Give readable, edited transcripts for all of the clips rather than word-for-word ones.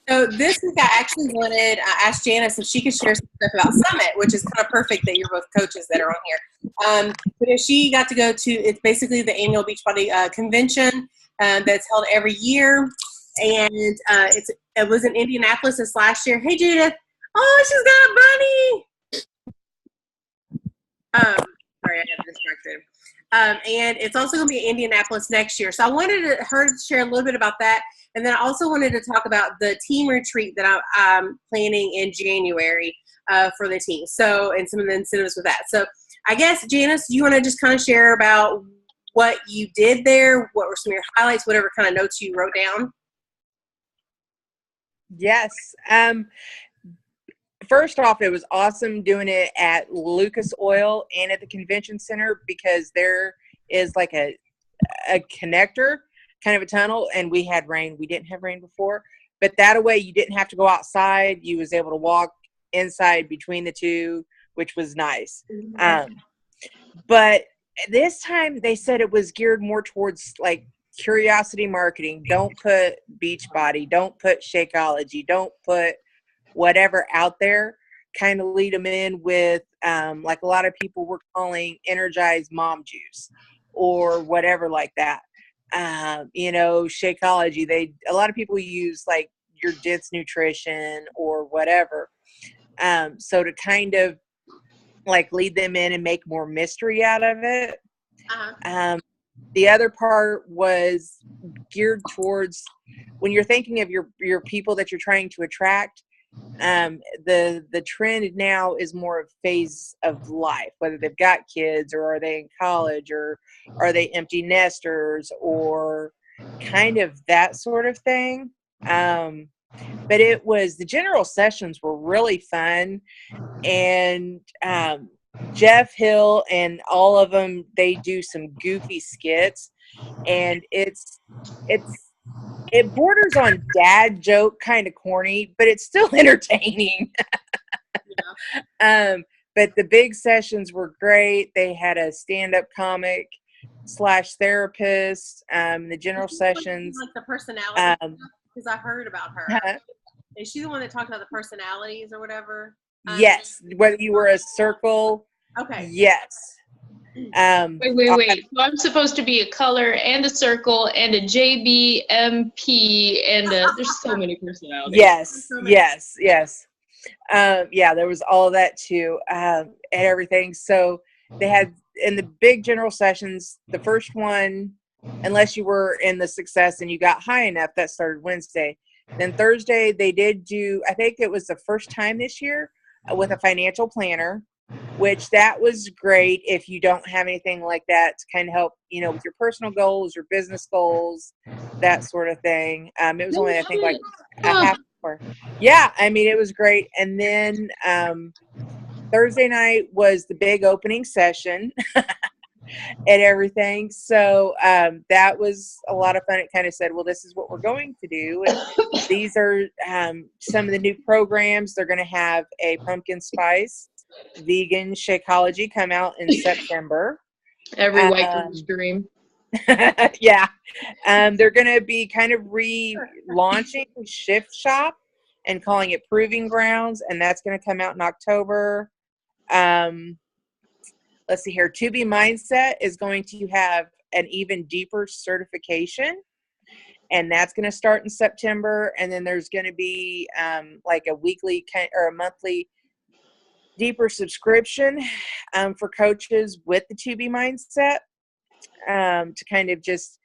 So this week I actually wanted asked Janice if she could share some stuff about Summit, which is kind of perfect that you're both coaches that are on here. Because she got to go to, it's basically the annual Beachbody convention that's held every year, and it was in Indianapolis this last year. Hey Judith, oh she's got a bunny. Sorry, I got distracted. And it's also going to be in Indianapolis next year. So I wanted her to share a little bit about that. And then I also wanted to talk about the team retreat that I'm planning in January for the team. So, and some of the incentives with that. So I guess, Janice, you want to just kind of share about what you did there? What were some of your highlights, whatever kind of notes you wrote down? Yes. First off, it was awesome doing it at Lucas Oil and at the convention center, because there is like a connector, kind of a tunnel, and we had rain. We didn't have rain before, but that way you didn't have to go outside. You was able to walk inside between the two, which was nice. But this time they said it was geared more towards like curiosity marketing. Don't put Beachbody, don't put Shakeology, don't put whatever out there. Kind of lead them in with like a lot of people were calling energized mom juice or whatever like that. Shakeology, a lot of people use like your Dits nutrition or whatever. So to kind of like lead them in and make more mystery out of it. The other part was geared towards when you're thinking of your people that you're trying to attract. The trend now is more of phase of life, whether they've got kids or are they in college or are they empty nesters or kind of that sort of thing. But the general sessions were really fun, and Jeff Hill and all of them, they do some goofy skits, and it borders on dad joke, kind of corny, but it's still entertaining. But the big sessions were great. They had a stand-up comic / therapist. The general sessions, like the personality, because I heard about her. Is she the one that talked about the personalities or whatever? Yes, whether you were a circle. Okay. Yes. Wait. So I'm supposed to be a color and a circle and a JBMP and there's so many personalities. Yes. Yeah, there was all of that too, and everything. So they had in the big general sessions, the first one, unless you were in the success and you got high enough, that started Wednesday. Then Thursday they did do, I think it was the first time this year, with a financial planner, which that was great if you don't have anything like that to kind of help, with your personal goals, your business goals, that sort of thing. It was only, I think, like a half hour. Yeah, I mean, it was great. And then Thursday night was the big opening session and everything. So that was a lot of fun. It kind of said, well, this is what we're going to do. And these are some of the new programs. They're going to have a pumpkin spice vegan Shakeology come out in September. Every white girl's dream. Yeah. They're going to be kind of relaunching Shift Shop and calling it Proving Grounds, and that's going to come out in October. Let's see here. To Be Mindset is going to have an even deeper certification, and that's going to start in September. And then there's going to be like a weekly or a monthly deeper subscription for coaches with the To Be Mindset to kind of just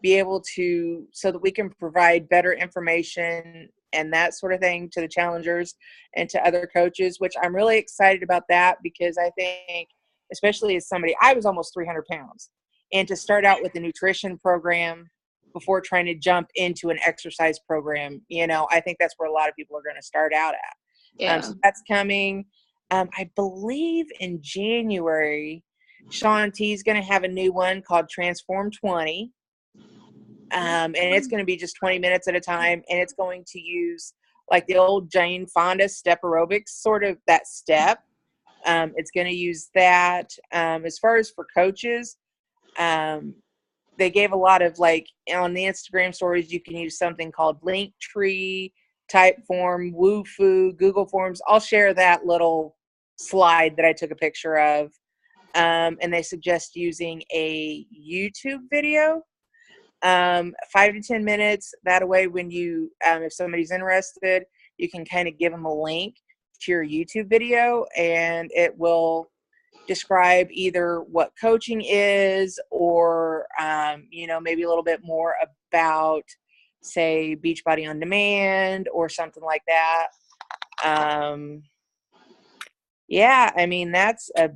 be able to, so that we can provide better information and that sort of thing to the challengers and to other coaches, which I'm really excited about that, because I think, especially as somebody, I was almost 300 pounds, and to start out with a nutrition program before trying to jump into an exercise program, I think that's where a lot of people are going to start out at. Yeah. So that's coming. I believe in January, Shaun T is going to have a new one called Transform 20. And it's going to be just 20 minutes at a time. And it's going to use like the old Jane Fonda step aerobics, sort of that step. It's going to use that. As far as for coaches, they gave a lot of, like, on the Instagram stories, you can use something called Linktree, Typeform, Woofu, Google Forms. I'll share that little slide that I took a picture of. And they suggest using a YouTube video, 5 to 10 minutes. That way, when you, if somebody's interested, you can kind of give them a link to your YouTube video, and it will describe either what coaching is, or, maybe a little bit more about, say, Beachbody on Demand or something like that. Yeah, I mean, that's a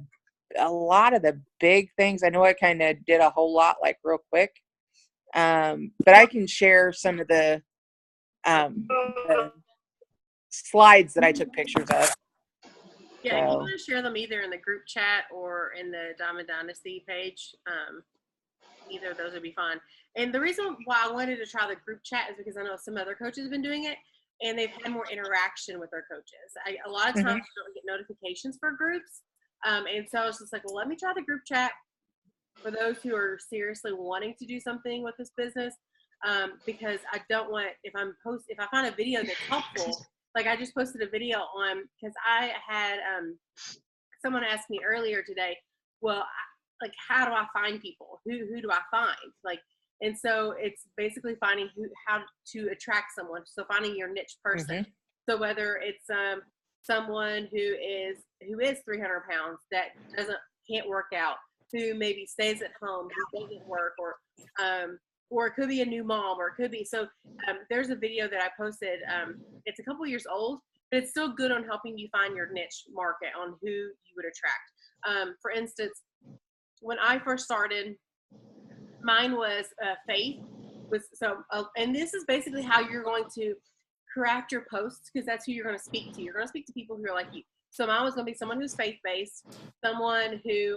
lot of the big things. I know I kind of did a whole lot, like, real quick. But I can share some of the slides that I took pictures of. Yeah, if you want to share them either in the group chat or in the Diamond Dynasty page, either of those would be fine. And the reason why I wanted to try the group chat is because I know some other coaches have been doing it, and they've had more interaction with their coaches. A lot of times you don't get notifications for groups. And so I was just like, well, let me try the group chat for those who are seriously wanting to do something with this business. Because I don't want, if I find a video that's helpful, like I just posted a video on, because I had someone asked me earlier today, well, like, how do I find people? Who do I find? Like, and so it's basically finding how to attract someone. So finding your niche person. So whether it's someone who is 300 pounds that can't work out, who maybe stays at home, who doesn't work, or it could be a new mom, or it could be, so there's a video that I posted. It's a couple years old, but it's still good on helping you find your niche market on who you would attract. For instance, when I first started, mine was faith. And this is basically how you're going to craft your posts, because that's who you're going to speak to. You're going to speak to people who are like you. So mine was going to be someone who's faith-based, someone who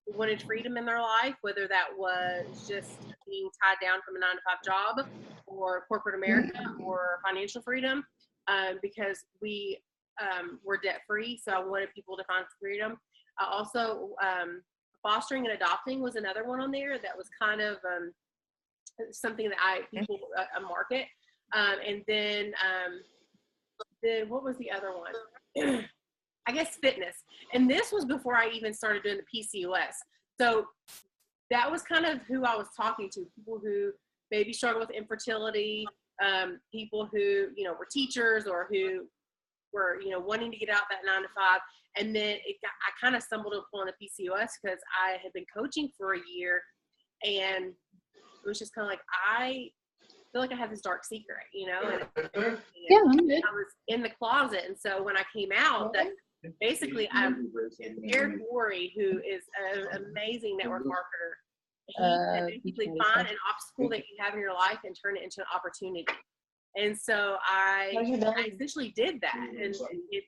wanted freedom in their life, whether that was just being tied down from a 9-to-5 job, or corporate America, or financial freedom, because we were debt-free. So I wanted people to find freedom. I also, fostering and adopting was another one on there that was kind of something that people market. And then what was the other one? I guess fitness. And this was before I even started doing the PCOS. So that was kind of who I was talking to, people who maybe struggle with infertility, people who, were teachers, or who were, wanting to get out that 9-to-5. And then I kind of stumbled upon the PCOS because I had been coaching for a year, and it was just kind of like, I feel like I have this dark secret, and I was in the closet. And so when I came out, that basically Eric Worre, who is an amazing network marketer, he can basically find an obstacle that you have in your life and turn it into an opportunity. And so I essentially did that, and it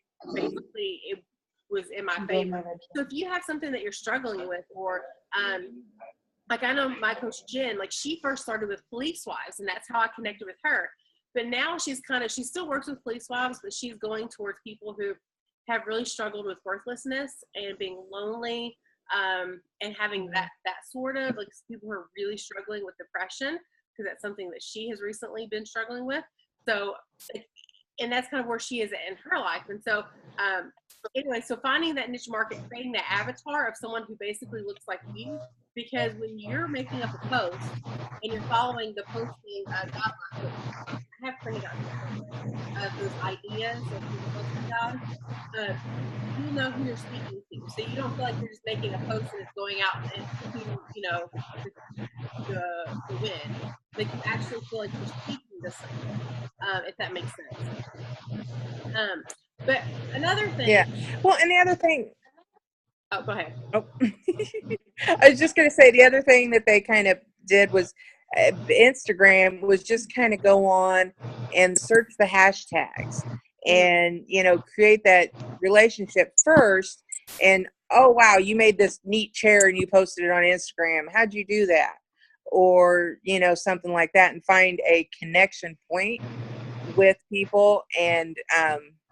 was in my favor. So if you have something that you're struggling with, or like I know my coach Jen, like she first started with police wives, and that's how I connected with her. But now she still works with police wives, but she's going towards people who have really struggled with worthlessness and being lonely, and having that sort of, like, people who are really struggling with depression, because that's something that she has recently been struggling with. So, and that's kind of where she is in her life. And so, anyway, so finding that niche market, creating that avatar of someone who basically looks like you, because when you're making up a post and you're following the posting guidelines, I have printed out those ideas of who the posting guide, you know who you're speaking to, so you don't feel like you're just making a post and it's going out and speaking, the wind. Like, you actually feel like you're speaking to someone, if that makes sense. But another thing. Yeah. Well, and the other thing. Oh, go ahead. Oh. I was just going to say, the other thing that they kind of did was Instagram was just kind of go on and search the hashtags and, create that relationship first. And, oh, wow, you made this neat chair and you posted it on Instagram. How'd you do that? Or, something like that, and find a connection point with people, and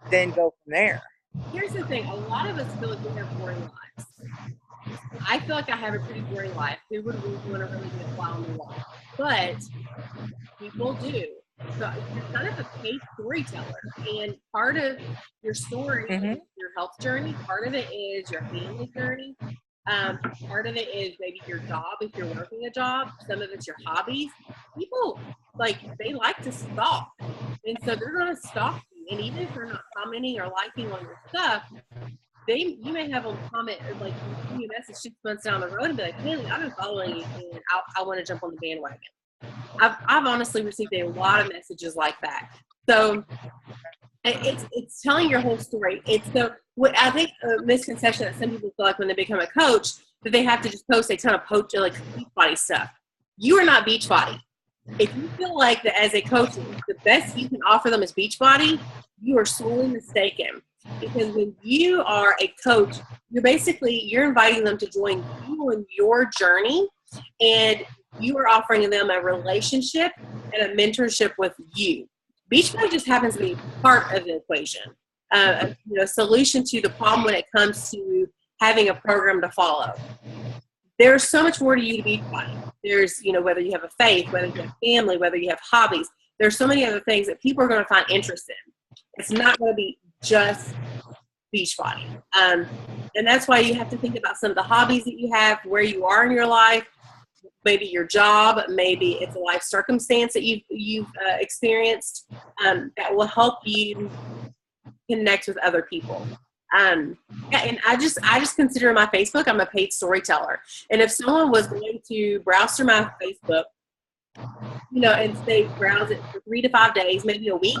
then go from there. Here's the thing. A lot of us feel like we have boring lives. I feel like I have a pretty boring life. Who would want to really be a fly on the wall? But people do. So you're kind of a paid storyteller, and part of your story is your health journey. Part of it is your family journey. Part of it is maybe your job if you're working a job. Some of it's your hobbies. People they like to stalk, and so they're going to stalk you. And even if they're not commenting or liking on your stuff, you may have a comment or you send me a message 6 months down the road and be like, Haley, I've been following you and I want to jump on the bandwagon. I've honestly received a lot of messages like that. So it's telling your whole story. What I think a misconception that some people feel like when they become a coach that they have to just post a ton of Beachbody stuff. You are not Beachbody. If you feel like that as a coach, the best you can offer them is Beachbody, you are sorely mistaken. Because when you are a coach, you're inviting them to join you in your journey, and you are offering them a relationship and a mentorship with you. Beachbody just happens to be part of the equation, a solution to the problem when it comes to having a program to follow. There's so much more to you to Beachbody. There's, whether you have a faith, whether you have family, whether you have hobbies, there's so many other things that people are going to find interest in. It's not going to be just Beachbody. And that's why you have to think about some of the hobbies that you have, where you are in your life, maybe your job, maybe it's a life circumstance that you've experienced that will help you connect with other people. And I just consider my Facebook, I'm a paid storyteller. And if someone was going to browse through my Facebook, and say browse it for 3 to 5 days, maybe a week,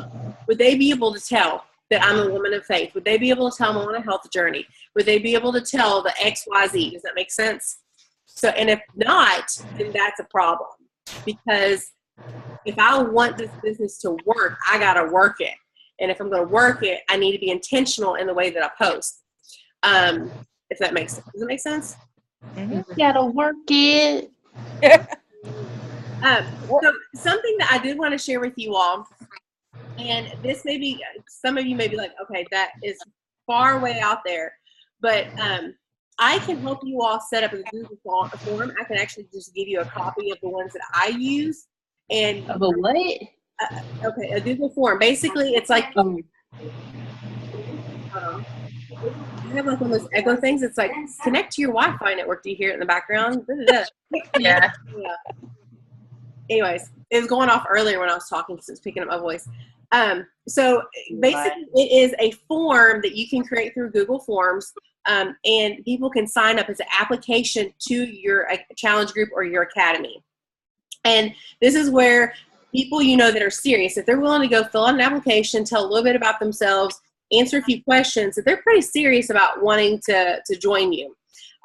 would they be able to tell that I'm a woman of faith? Would they be able to tell I'm on a health journey? Would they be able to tell the XYZ? Does that make sense? So, and if not, then that's a problem. Because if I want this business to work, I got to work it. And if I'm going to work it, I need to be intentional in the way that I post. If that makes sense. Does it make sense? Mm-hmm. Gotta work it. So something that I did want to share with you all, and this may be, some of you may be like, okay, that is far way out there, but I can help you all set up a Google form. I can actually just give you a copy of the ones that I use. And of a what? Okay, a Google form. Basically, it's like I have like one of those echo things. It's like connect to your Wi-Fi network. Do you hear it in the background? Yeah. Anyways, it was going off earlier when I was talking because it's picking up my voice. So basically, it is a form that you can create through Google Forms, and people can sign up as an application to your challenge group or your academy. And this is where people that are serious, if they're willing to go fill out an application, tell a little bit about themselves, answer a few questions, that they're pretty serious about wanting to join you.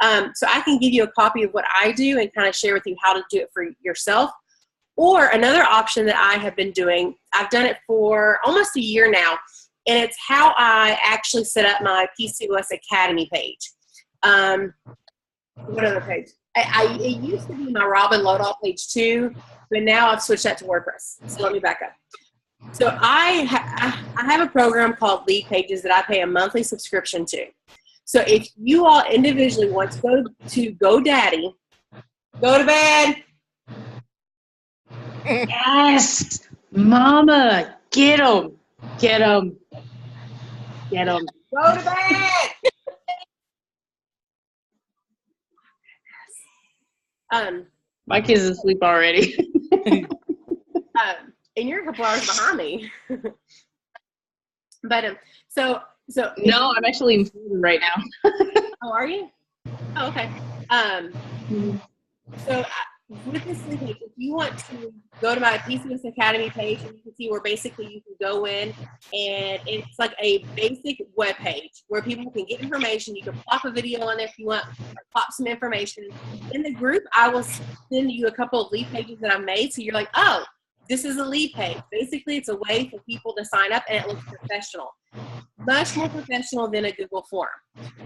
So I can give you a copy of what I do and kind of share with you how to do it for yourself. Or another option that I have been doing, I've done it for almost a year now, and it's how I actually set up my PCOS Academy page. What other page? It used to be my robin.lodal page too, but now I've switched that to WordPress. So let me back up. So I have a program called Lead Pages that I pay a monthly subscription to. So if you all individually want to go to GoDaddy, go to bed. Yes, Mama, get them. Get them. Get them. Go to bed. My kid's asleep already. And you're a couple hours behind me. But so no, I'm actually in Florida right now. Oh, are you? Oh, okay. So with this link, if you want to go to my PCOS Academy page, and you can see where basically you can go in, and it's like a basic web page where people can get information. You can plop a video on there if you want, or plop some information. In the group, I will send you a couple of lead pages that I've made, so you're like, oh, this is a lead page. Basically, it's a way for people to sign up, and it looks professional. Much more professional than a Google form.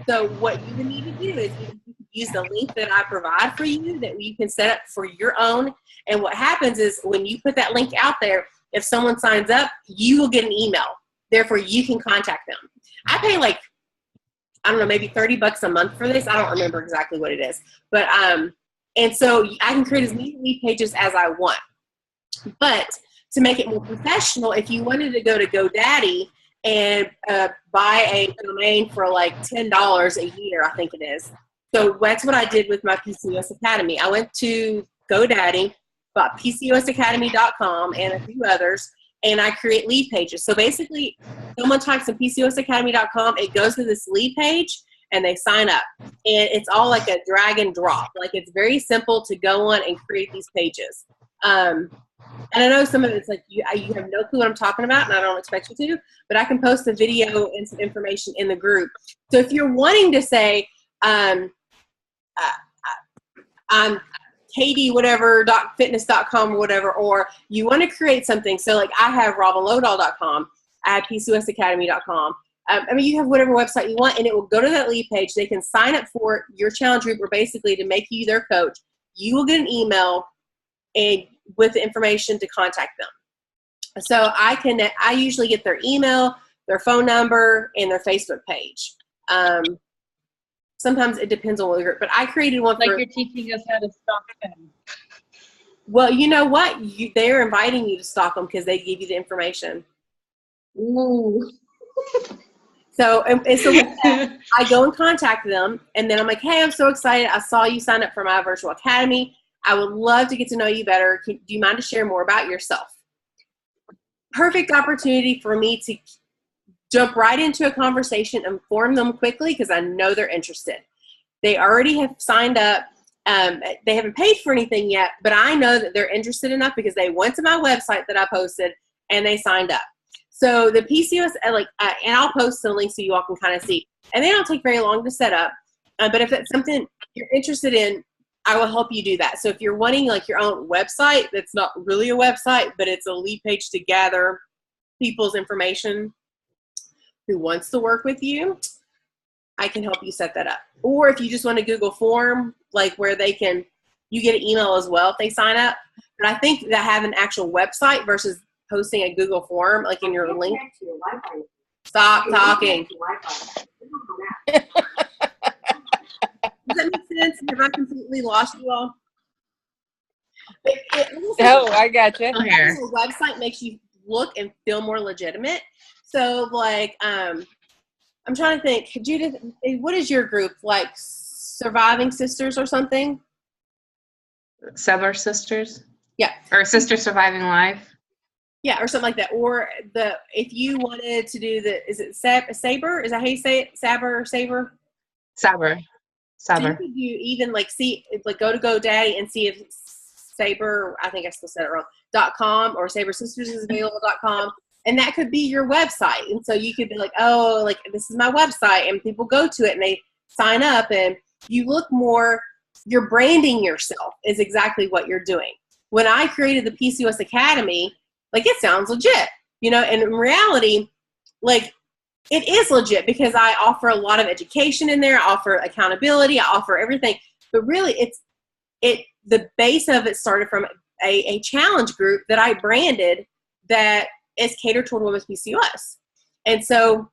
So what you would need to do is you can use the link that I provide for you that you can set up for your own. And what happens is when you put that link out there, if someone signs up, you will get an email. Therefore, you can contact them. I pay like I don't know, maybe $30 a month for this. I don't remember exactly what it is. But, and so I can create as many lead pages as I want. But to make it more professional, if you wanted to go to GoDaddy and buy a domain for like $10 a year, I think it is. So that's what I did with my PCOS Academy. I went to GoDaddy, bought PCOSacademy.com and a few others, and I create lead pages. So basically, someone types in PCOSacademy.com, it goes to this lead page, and they sign up. And it's all like a drag and drop. Like, it's very simple to go on and create these pages. And I know some of it's like you have no clue what I'm talking about, and I don't expect you to, but I can post a video and some information in the group. So if you're wanting to say, I'm Katie whatever fitness.com or whatever, or you want to create something. So like I have robin.lodal.com, I have PCOSacademy.com. I mean, you have whatever website you want, and it will go to that lead page. They can sign up for your challenge group, or basically to make you their coach. You will get an email and with the information to contact them. So I usually get their email, their phone number, and their Facebook page. Sometimes it depends on what group, but I created one like for. You're teaching us how to stalk them. Well, you know what? They're inviting you to stalk them because they give you the information. Ooh. So with that, I go and contact them, and then I'm like, hey, I'm so excited. I saw you sign up for my virtual academy. I would love to get to know you better. Do you mind to share more about yourself? Perfect opportunity for me to jump right into a conversation and inform them quickly because I know they're interested. They already have signed up. They haven't paid for anything yet, but I know that they're interested enough because they went to my website that I posted and they signed up. So the PCOS, and I'll post the link so you all can kind of see. And they don't take very long to set up. But if it's something you're interested in, I will help you do that. So if you're wanting like your own website, that's not really a website, but it's a lead page to gather people's information who wants to work with you, I can help you set that up. Or if you just want a Google form, like where you get an email as well if they sign up. But I think that having an actual website versus posting a Google form, like in your link. Stop talking. Does that make sense? Have I completely lost you all? No, I got you. The website makes you look and feel more legitimate. So, like, I'm trying to think. Judith, what is your group? Like, Surviving Sisters or something? Sever Sisters? Yeah. Or Sister Surviving Life? Yeah, or something like that. Or if you wanted to do is it Saber? Is that how you say it? Saber or Saber? Saber. So you could even go to GoDaddy and see if Saber, I think I still said it wrong, .com or Saber Sisters is available.com. And that could be your website. And so you could be like, oh, like this is my website, and people go to it and they sign up, and you look more, you're branding yourself is exactly what you're doing. When I created the PCOS Academy, like it sounds legit, and in reality, like it is legit because I offer a lot of education in there. I offer accountability. I offer everything. But really, the base of it started from a challenge group that I branded that is catered toward women's PCOS. And so,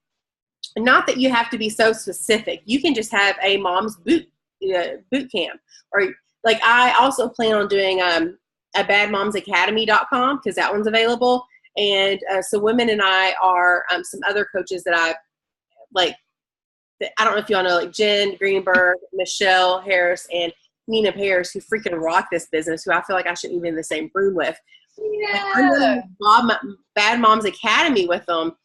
not that you have to be so specific. You can just have a mom's boot camp. Or like I also plan on doing a badmomsacademy.com because that one's available. And so women and I are some other coaches that I like. I don't know if y'all know, like Jen Greenberg, Michelle Harris, and Nina Harris, who freaking rock this business, who I feel like I shouldn't even be in the same room with. Yeah. I'm doing Bad Moms Academy with them,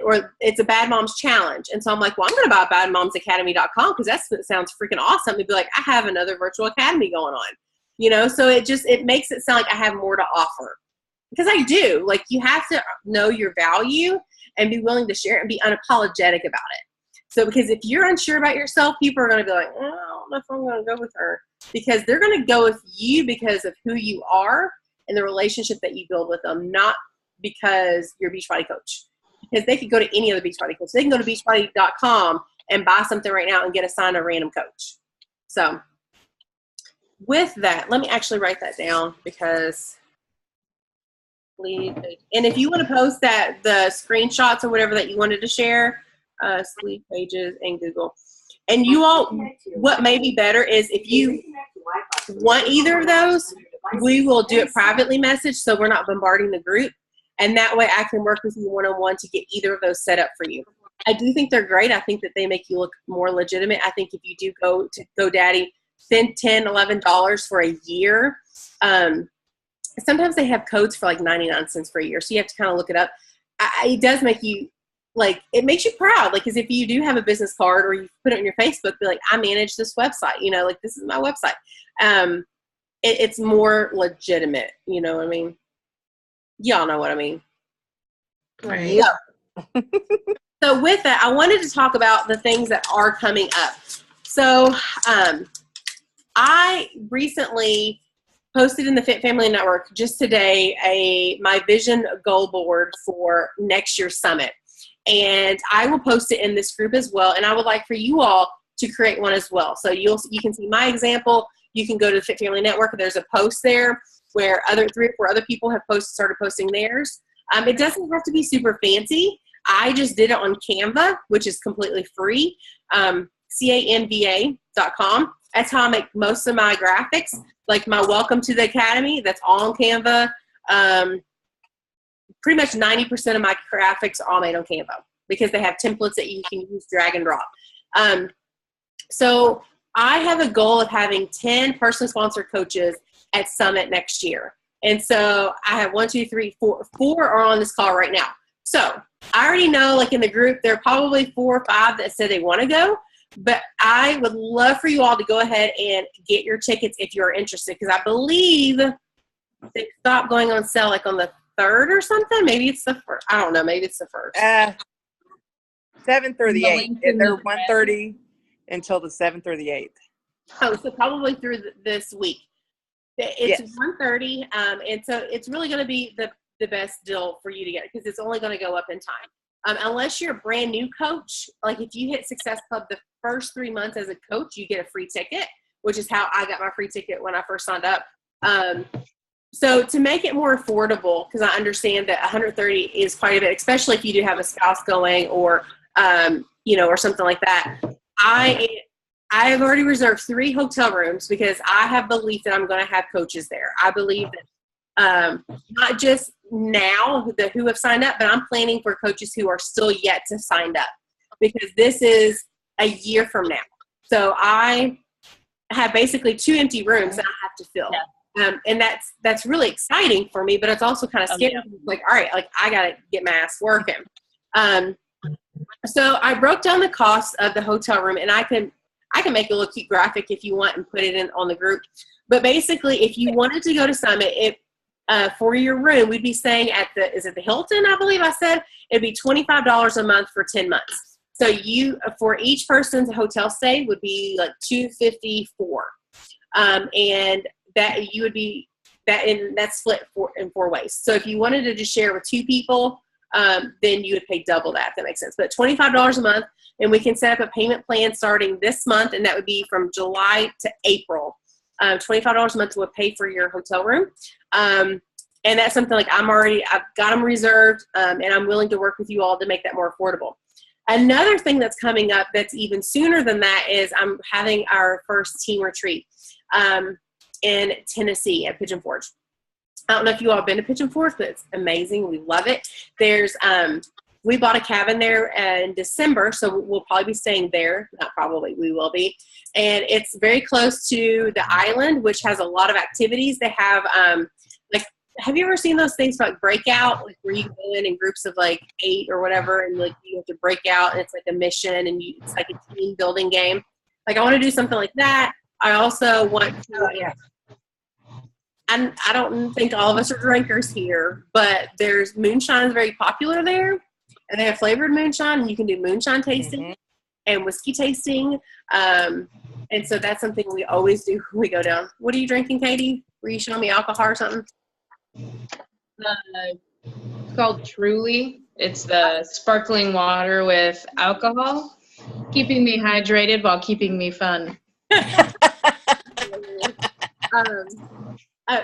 or it's a Bad Moms Challenge. And so I'm like, well, I'm going to buy badmomsacademy.com because that sounds freaking awesome. To be like, I have another virtual academy going on, so it makes it sound like I have more to offer. Because I do. Like, you have to know your value and be willing to share it and be unapologetic about it. So, because if you're unsure about yourself, people are going to be like, oh, I don't know if I'm going to go with her. Because they're going to go with you because of who you are and the relationship that you build with them, not because you're a Beachbody coach. Because they could go to any other Beachbody coach. They can go to beachbody.com and buy something right now and get assigned a random coach. So, with that, let me actually write that down because... And if you want to post the screenshots or whatever that you wanted to share, Sleep Pages, and Google. And you all, what may be better is if you want either of those, we will do it privately message so we're not bombarding the group. And that way I can work with you one-on-one to get either of those set up for you. I do think they're great. I think that they make you look more legitimate. I think if you do go to GoDaddy, spend $10, $11 for a year. Sometimes they have codes for like 99 cents for a year. So you have to kind of look it up. It does make you, like, it makes you proud. Like, because if you do have a business card or you put it on your Facebook, be like, I manage this website, you know, like this is my website. It's more legitimate. You know what I mean? Y'all know what I mean. Right. So, so with that, I wanted to talk about the things that are coming up. So I recently posted in the Fit Family Network just today my vision goal board for next year's summit. And I will post it in this group as well. And I would like for you all to create one as well. So you can see my example. You can go to the Fit Family Network. There's a post there where 3 or 4 other people have started posting theirs. It doesn't have to be super fancy. I just did it on Canva, which is completely free, canva.com. That's how I make most of my graphics. Like my Welcome to the Academy, that's all on Canva. Pretty much 90% of my graphics are all made on Canva because they have templates that you can use, drag and drop. So I have a goal of having 10 personally sponsored coaches at Summit next year. And so I have 1, 2, 3, 4. 4 are on this call right now. So I already know, like in the group, there are probably 4 or 5 that said they want to go. But I would love for you all to go ahead and get your tickets if you're interested. Because I believe they stopped going on sale like on the 3rd or something. Maybe it's the 1st. I don't know. Maybe it's the 1st. 7th or the 8th. They're 1:30 until the 7th or the 8th. Oh, so probably through this week. It's Yes. 1:30, and so it's really going to be the best deal for you to get because it's only going to go up in time. Unless you're a brand new coach, like if you hit Success Club the first 3 months as a coach, you get a free ticket, which is how I got my free ticket when I first signed up. So to make it more affordable, because I understand that 130 is quite a bit, especially if you do have a spouse going or or something like that. I have already reserved 3 hotel rooms because I have belief that I'm going to have coaches there. I believe that not just now who have signed up, but I'm planning for coaches who are still yet to sign up because this is a year from now. So I have basically 2 empty rooms that I have to fill. Yeah. And that's really exciting for me, but it's also kind of scary. Like, all right, like I got to get my ass working. So I broke down the cost of the hotel room, and I can make a little cute graphic if you want and put it in on the group. But basically, if you wanted to go to Summit, for your room, we'd be staying at the Hilton, I believe I said. It'd be $25 a month for 10 months. So for each person's hotel stay would be like $254. And that you would be that's split in 4 ways. So if you wanted to just share with 2 people, then you would pay double that, if that makes sense. But $25 a month, and we can set up a payment plan starting this month, and that would be from July to April. $25 a month would pay for your hotel room. And that's something like I've got them reserved, and I'm willing to work with you all to make that more affordable. Another thing that's coming up that's even sooner than that is I'm having our first team retreat in Tennessee at Pigeon Forge. I don't know if you all have been to Pigeon Forge, but it's amazing. We love it. There's we bought a cabin there in December, so we'll probably be staying there. Not probably, we will be. And it's very close to the island, which has a lot of activities. They have have you ever seen those things like breakout, like where you go in groups of like 8 or whatever, and like you have to break out, and it's like a mission, and it's like a team building game. Like I want to do something like that. I also want to. And I don't think all of us are drinkers here, but there's moonshine is very popular there, and they have flavored moonshine, and you can do moonshine tasting and whiskey tasting. And so that's something we always do when we go down. What are you drinking, Katie? Were you showing me alcohol or something? It's called Truly. It's the sparkling water with alcohol, keeping me hydrated while keeping me fun.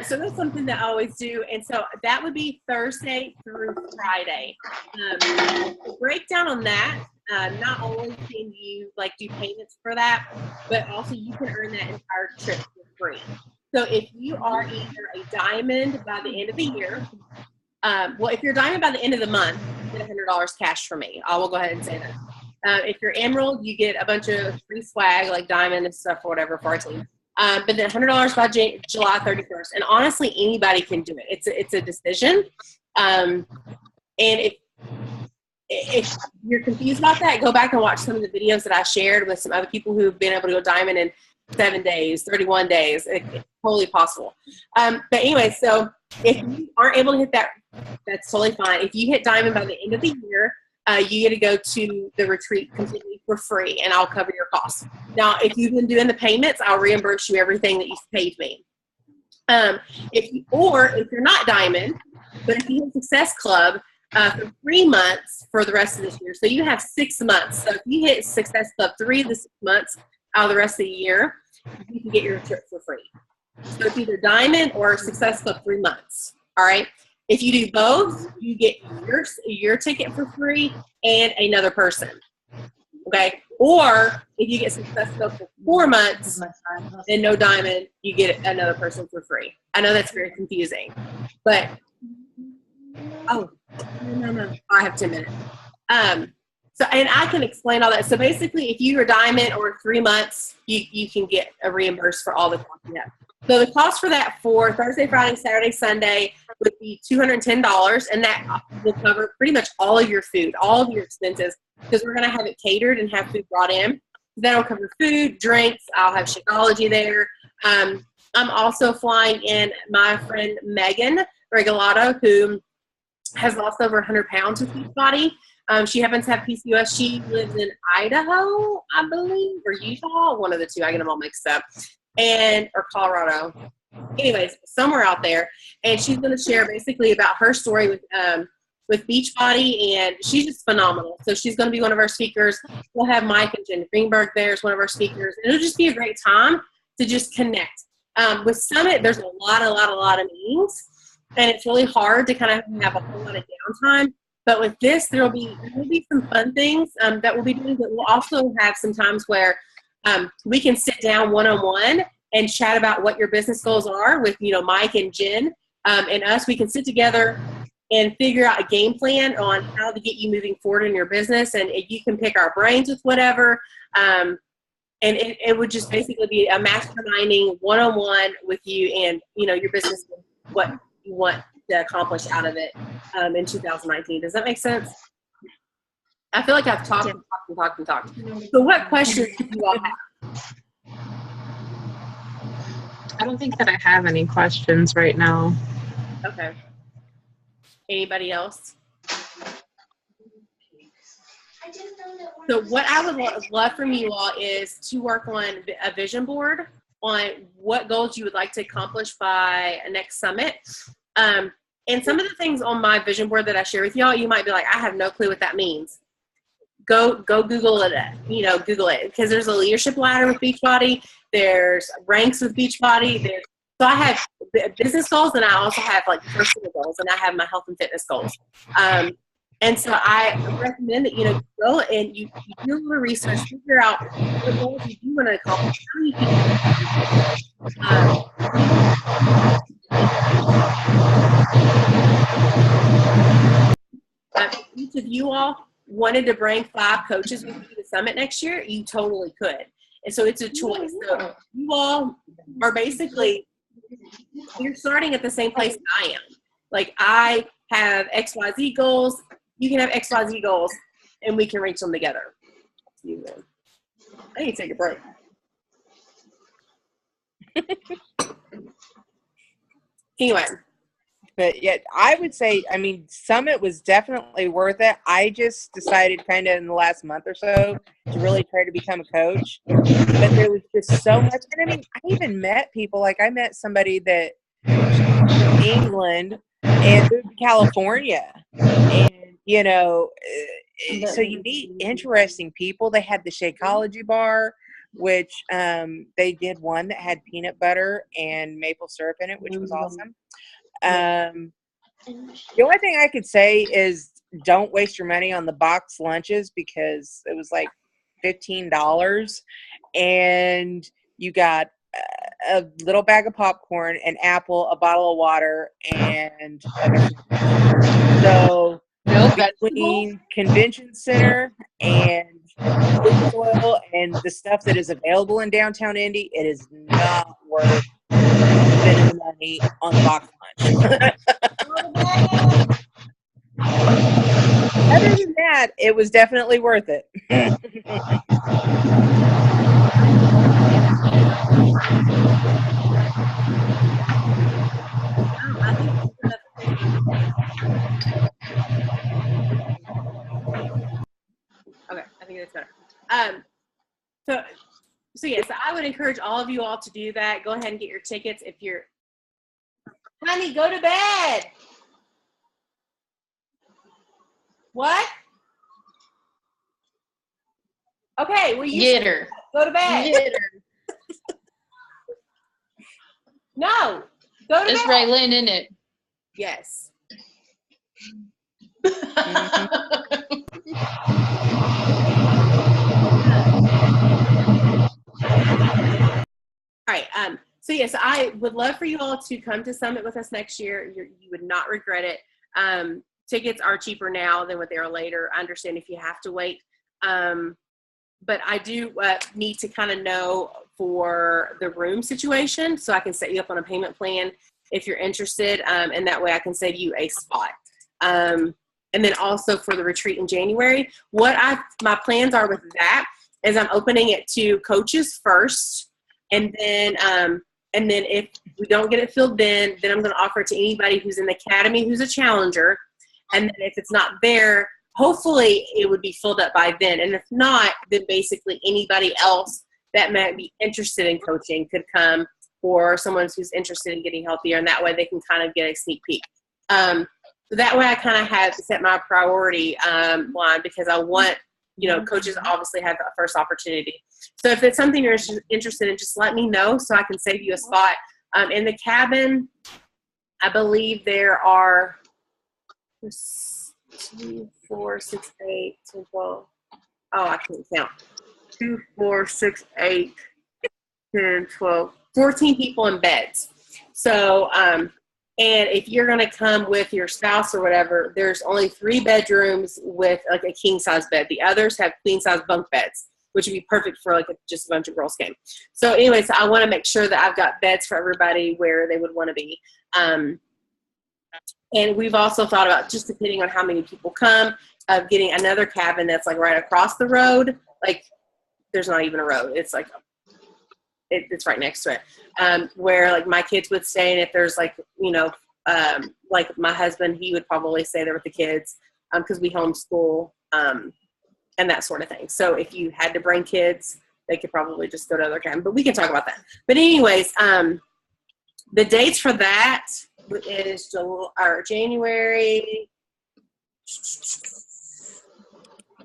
So that's something that I always do. And so that would be Thursday through Friday. The breakdown on that, not only can you like do payments for that, but also you can earn that entire trip for free. So if you are either a diamond by the end of the year, well, if you're diamond by the end of the month, you get $100 cash from me. I will go ahead and say that. If you're emerald, you get a bunch of free swag like diamond and stuff or whatever for our team. But then $100 by July 31st. And honestly, anybody can do it. It's a decision. And if you're confused about that, go back and watch some of the videos that I shared with some other people who've been able to go diamond in 7 days, 31 days. It's totally possible. But anyway, so if you aren't able to hit that, that's totally fine. If you hit diamond by the end of the year, you get to go to the retreat completely for free, and I'll cover your costs. Now, if you've been doing the payments, I'll reimburse you everything that you've paid me. If you're not diamond, but if you hit Success Club for 3 months for the rest of this year, so you have 6 months. So if you hit Success Club 3 of the 6 months out of the rest of the year, you can get your trip for free. So it's either diamond or Success Club 3 months. All right. If you do both, you get your ticket for free and another person. Okay. Or if you get Success Club for 4 months and no diamond, you get another person for free. I know that's very confusing, but no. I have 10 minutes. So, and I can explain all that. So basically, if you are diamond or 3 months, you can get a reimbursed for all the costs you have. So the cost for that for Thursday, Friday, Saturday, Sunday would be $210, and that will cover pretty much all of your food, all of your expenses, because we're going to have it catered and have food brought in. That'll cover food, drinks. I'll have Shakeology there. I'm also flying in my friend Megan Regalado, who has lost over 100 pounds with Beachbody. She happens to have PCOS. She lives in Idaho, I believe, or Utah, one of the two. I get them all mixed up. Or Colorado. Anyways, somewhere out there. And she's going to share basically about her story with Beachbody, and she's just phenomenal. So she's going to be one of our speakers. We'll have Mike and Jen Greenberg there as one of our speakers. And it'll just be a great time to just connect. With Summit, there's a lot of meetings, and it's really hard to kind of have a whole lot of downtime. But with this, there will be some fun things that we'll be doing, but we'll also have some times where we can sit down one-on-one and chat about what your business goals are with, Mike and Jen and us. We can sit together and figure out a game plan on how to get you moving forward in your business. And you can pick our brains with whatever. And it would just basically be a masterminding one-on-one with you and, your business, what you want to accomplish out of it in 2019. Does that make sense? I feel like I've talked. So what questions do you all have? I don't think that I have any questions right now. Okay. Anybody else? So what I would love from you all is to work on a vision board on what goals you would like to accomplish by a next summit. And some of the things on my vision board that I share with y'all, you might be like, I have no clue what that means. Go Google it, Google it, because there's a leadership ladder with Beachbody. There's ranks with Beachbody. So I have business goals, and I also have like personal goals, and I have my health and fitness goals. And so I recommend that, go and you do a little research, figure out what goals you do want to accomplish. Each of you all wanted to bring 5 coaches with you to the summit next year, you totally could. And so it's a choice. So you all are basically, you're starting at the same place I am. Like I have XYZ goals. You can have XYZ goals, and we can reach them together. I need to take a break. Anyway. But yet, I would say, Summit was definitely worth it. I just decided kind of in the last month or so to really try to become a coach. But there was just so much. And I even met people. Like I met somebody that from England and moved to California. And, so you meet interesting people. They had the Shakeology bar, which they did one that had peanut butter and maple syrup in it, which was awesome. The only thing I could say is don't waste your money on the box lunches because it was like $15, and you got a little bag of popcorn, an apple, a bottle of water, and a vegetable. So No between convention center and food oil and the stuff that is available in downtown Indy, it is not worth spending money on the box lunch. Other than that, it was definitely worth it. Okay, I think that's better. So yes, I would encourage all of you all to do that. Go ahead and get your tickets. If you're, honey, go to bed. What? Okay, well you Get her. go to bed. Get her. No, go to It's bed. Raylan, isn't it? Yes. All right. So yes, I would love for you all to come to Summit with us next year. You would not regret it. Tickets are cheaper now than what they are later. I understand if you have to wait. But I do need to kind of know for the room situation so I can set you up on a payment plan if you're interested. And that way I can save you a spot. And then also for the retreat in January, my plans are with that is I'm opening it to coaches first. And then if we don't get it filled then I'm going to offer it to anybody who's in the academy who's a challenger. And then if it's not there, hopefully it would be filled up by then. And if not, then basically anybody else that might be interested in coaching could come, or someone who's interested in getting healthier. And that way they can kind of get a sneak peek. So that way I kind of have to set my priority line because I want, coaches obviously have the first opportunity. So if it's something you're interested in, just let me know so I can save you a spot. In the cabin, I believe there are 2, 4, 6, 8, 10, 12. Oh, I can't count. 2, 4, 6, 8, 10, 12, 14 people in beds. So, and if you're going to come with your spouse or whatever, there's only 3 bedrooms with like a king size bed. The others have queen size bunk beds, which would be perfect for like just a bunch of girls game. So anyways, I want to make sure that I've got beds for everybody where they would want to be. And we've also thought about, just depending on how many people come, of getting another cabin that's like right across the road. Like there's not even a road. It's like, it's right next to it. Where like my kids would stay. And if there's like, like my husband, he would probably stay there with the kids because we homeschool and that sort of thing. So if you had to bring kids, they could probably just go to other cabin, but we can talk about that. But anyways, the dates for that is January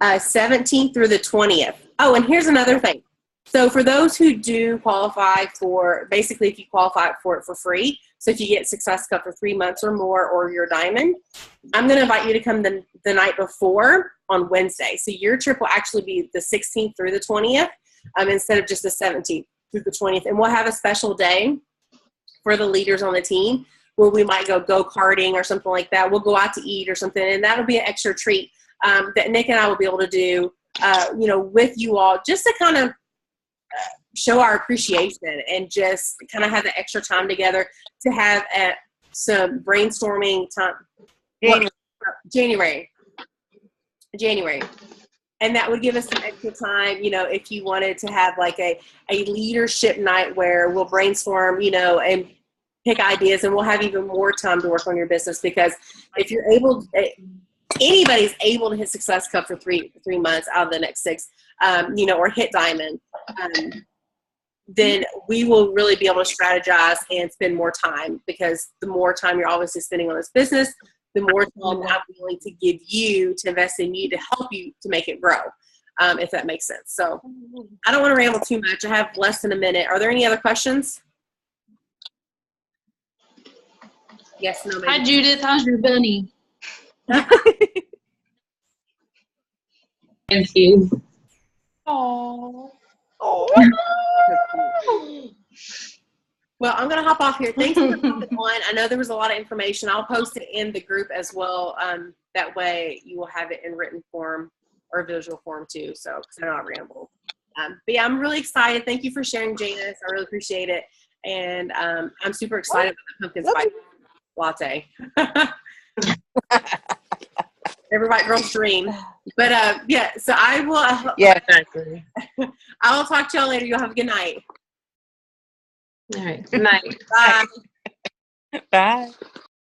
17th through the 20th. Oh, and here's another thing. So for those who do qualify for, basically if you qualify for it for free, so if you get Success Cup for 3 months or more, or your diamond, I'm going to invite you to come the night before on Wednesday. So your trip will actually be the 16th through the 20th instead of just the 17th through the 20th. And we'll have a special day for the leaders on the team where we might go karting or something like that. We'll go out to eat or something, and that'll be an extra treat that Nick and I will be able to do, with you all, just to kind of show our appreciation and just kind of have the extra time together to have some brainstorming time. January. And that would give us some extra time, if you wanted to have like a leadership night where we'll brainstorm, and pick ideas, and we'll have even more time to work on your business. Because if you're anybody's able to hit Success Cup for 3 months out of the next 6, or hit diamond, then we will really be able to strategize and spend more time, because the more time you're obviously spending on this business, the more time I'm willing to give you to invest in you to help you to make it grow, if that makes sense. So I don't want to ramble too much. I have less than a minute. Are there any other questions? Yes, no, maybe. Hi, Judith. How's your bunny? Thank you. Oh. Well, I'm going to hop off here. Thanks for coming on. I know there was a lot of information. I'll post it in the group as well. That way you will have it in written form or visual form too. So, because I know I rambled. But yeah, I'm really excited. Thank you for sharing, Janice. I really appreciate it. And I'm super excited about the pumpkin spice latte. Every white girl's dream. But yeah, so I will. Yeah. Exactly. I will talk to y'all later. You'll have a good night. All right. Good night. Bye. Bye.